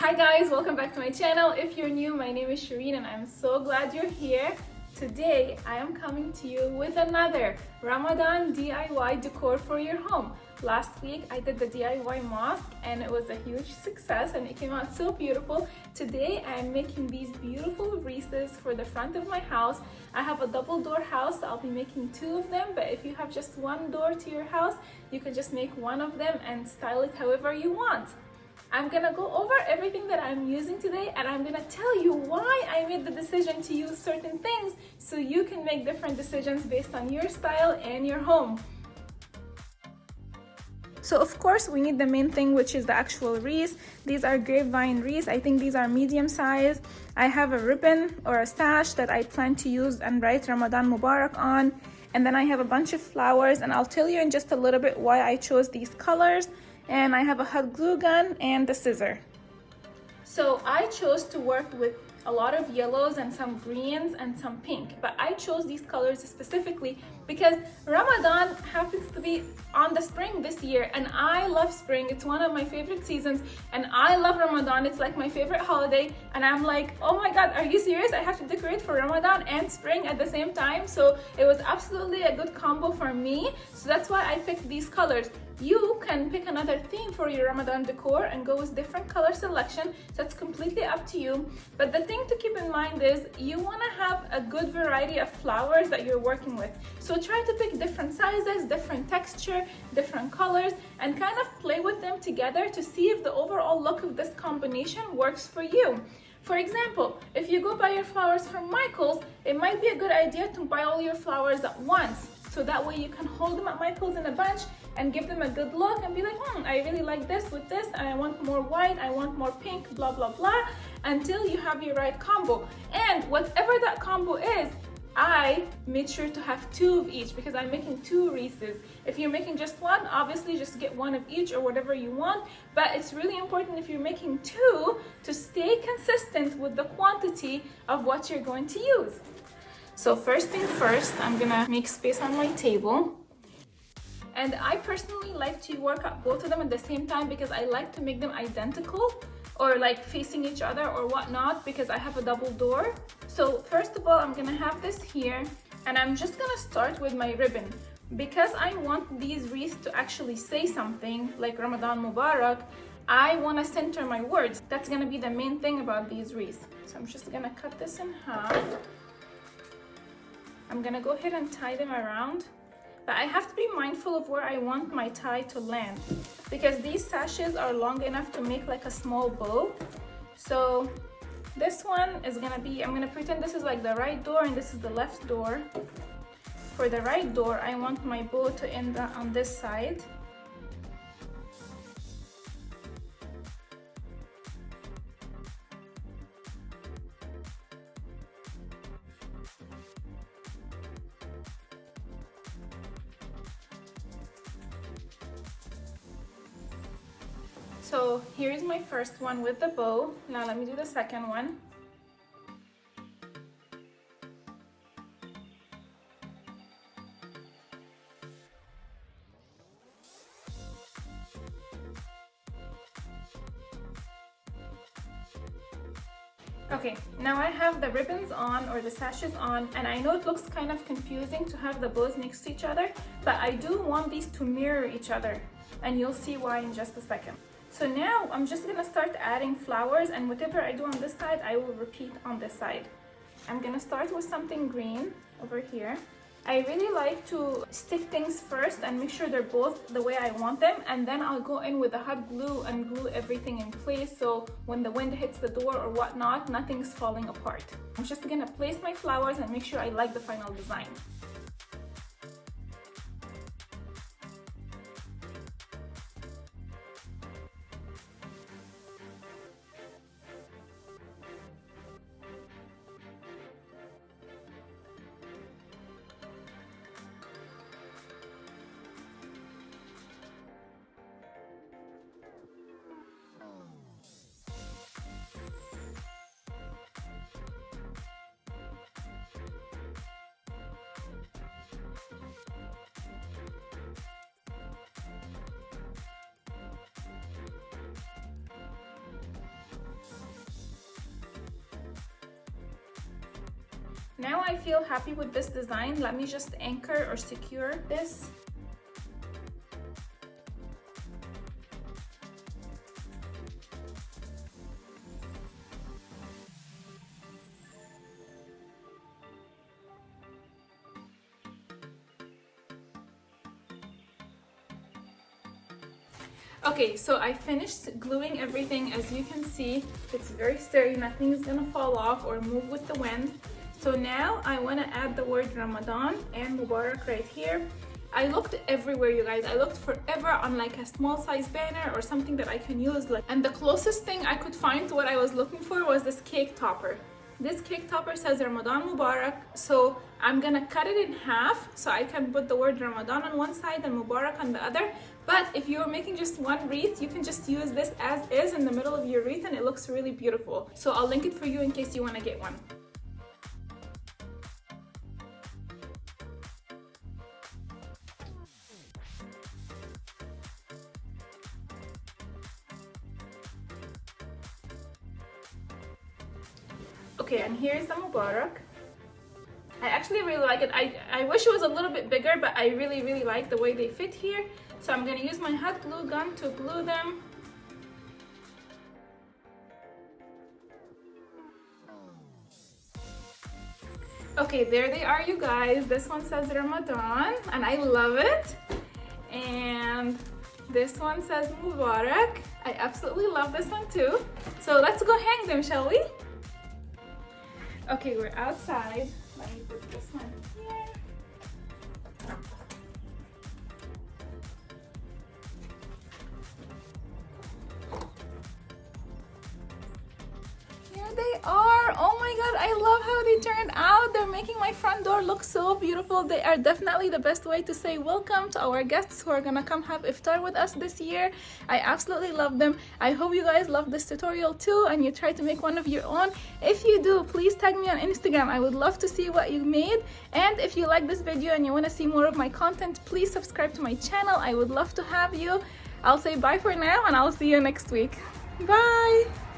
Hi guys, welcome back to my channel. If you're new, my name is Shereen and I'm so glad you're here. Today, I am coming to you with another Ramadan DIY decor for your home. Last week, I did the DIY mosque and it was a huge success and it came out so beautiful. Today, I am making these beautiful wreaths for the front of my house. I have a double door house, so I'll be making two of them, but if you have just one door to your house, you can just make one of them and style it however you want. I'm gonna go over everything that I'm using today and I'm gonna tell you why I made the decision to use certain things so you can make different decisions based on your style and your home. So of course we need the main thing, which is the actual wreaths. These are Grapevine wreaths. I think these are medium size. I have a ribbon or a sash that I plan to use and write Ramadan Mubarak on. And then I have a bunch of flowers and I'll tell you in just a little bit why I chose these colors. And I have a hot glue gun and a scissor. So I chose to work with a lot of yellows and some greens and some pink, but I chose these colors specifically because Ramadan happens to be on the spring this year and I love spring. It's one of my favorite seasons and I love Ramadan. It's like my favorite holiday and I'm like, oh my god, are you serious? I have to decorate for Ramadan and spring at the same time. So it was absolutely a good combo for me. So that's why I picked these colors. You can pick another theme for your Ramadan decor and go with different color selection. So it's completely up to you. But the thing to keep in mind is you want to have a good variety of flowers that you're working with. So try to pick different sizes, different texture, different colors, and kind of play with them together to see if the overall look of this combination works for you. For example, if you go buy your flowers from Michael's, it might be a good idea to buy all your flowers at once. So that way you can hold them at Michael's in a bunch and give them a good look and be like, I really like this with this and I want more white, I want more pink, blah, blah, blah, until you have your right combo. And whatever that combo is, I made sure to have two of each because I'm making two wreaths. If you're making just one, obviously just get one of each or whatever you want. But it's really important if you're making two to stay consistent with the quantity of what you're going to use. So first thing first, I'm gonna make space on my table. And I personally like to work at both of them at the same time because I like to make them identical or like facing each other or whatnot because I have a double door. So first of all, I'm gonna have this here and I'm just gonna start with my ribbon. Because I want these wreaths to actually say something like Ramadan Mubarak, I wanna center my words. That's gonna be the main thing about these wreaths. So I'm just gonna cut this in half. I'm gonna go ahead and tie them around, but I have to be mindful of where I want my tie to land because these sashes are long enough to make like a small bow. So this one is gonna be, I'm gonna pretend this is like the right door and this is the left door. For the right door, I want my bow to end on this side. So here's my first one with the bow. Now let me do the second one. Okay, now I have the ribbons on or the sashes on and I know it looks kind of confusing to have the bows next to each other, but I do want these to mirror each other and you'll see why in just a second. So now I'm just gonna start adding flowers and whatever I do on this side, I will repeat on this side. I'm gonna start with something green over here. I really like to stick things first and make sure they're both the way I want them, and then I'll go in with the hot glue and glue everything in place so when the wind hits the door or whatnot, nothing's falling apart. I'm just gonna place my flowers and make sure I like the final design. Now I feel happy with this design. Let me just anchor or secure this. Okay, so I finished gluing everything. As you can see, it's very sturdy. Nothing is gonna fall off or move with the wind. So now I wanna add the word Ramadan and Mubarak right here. I looked everywhere, you guys. I looked forever on like a small size banner or something that I can use. And the closest thing I could find to what I was looking for was this cake topper. This cake topper says Ramadan Mubarak, so I'm gonna cut it in half so I can put the word Ramadan on one side and Mubarak on the other. But if you're making just one wreath, you can just use this as is in the middle of your wreath and it looks really beautiful. So I'll link it for you in case you wanna get one. Okay, and here's the Mubarak. I actually really like it. I wish it was a little bit bigger, but I really like the way they fit here. So I'm gonna use my hot glue gun to glue them. Okay, there they are, you guys. This one says Ramadan, and I love it. And this one says Mubarak. I absolutely love this one too. So let's go hang them, shall we? Okay, we're outside. Let me put this one here. Here they are. Oh my god, I love how they turned out. They're making my front door look so beautiful. They are definitely the best way to say welcome to our guests who are gonna come have iftar with us this year. I absolutely love them. I hope you guys love this tutorial too and you try to make one of your own. If you do, please tag me on Instagram. I would love to see what you made. And if you like this video and you want to see more of my content, please subscribe to my channel. I would love to have you. I'll say bye for now and I'll see you next week. Bye!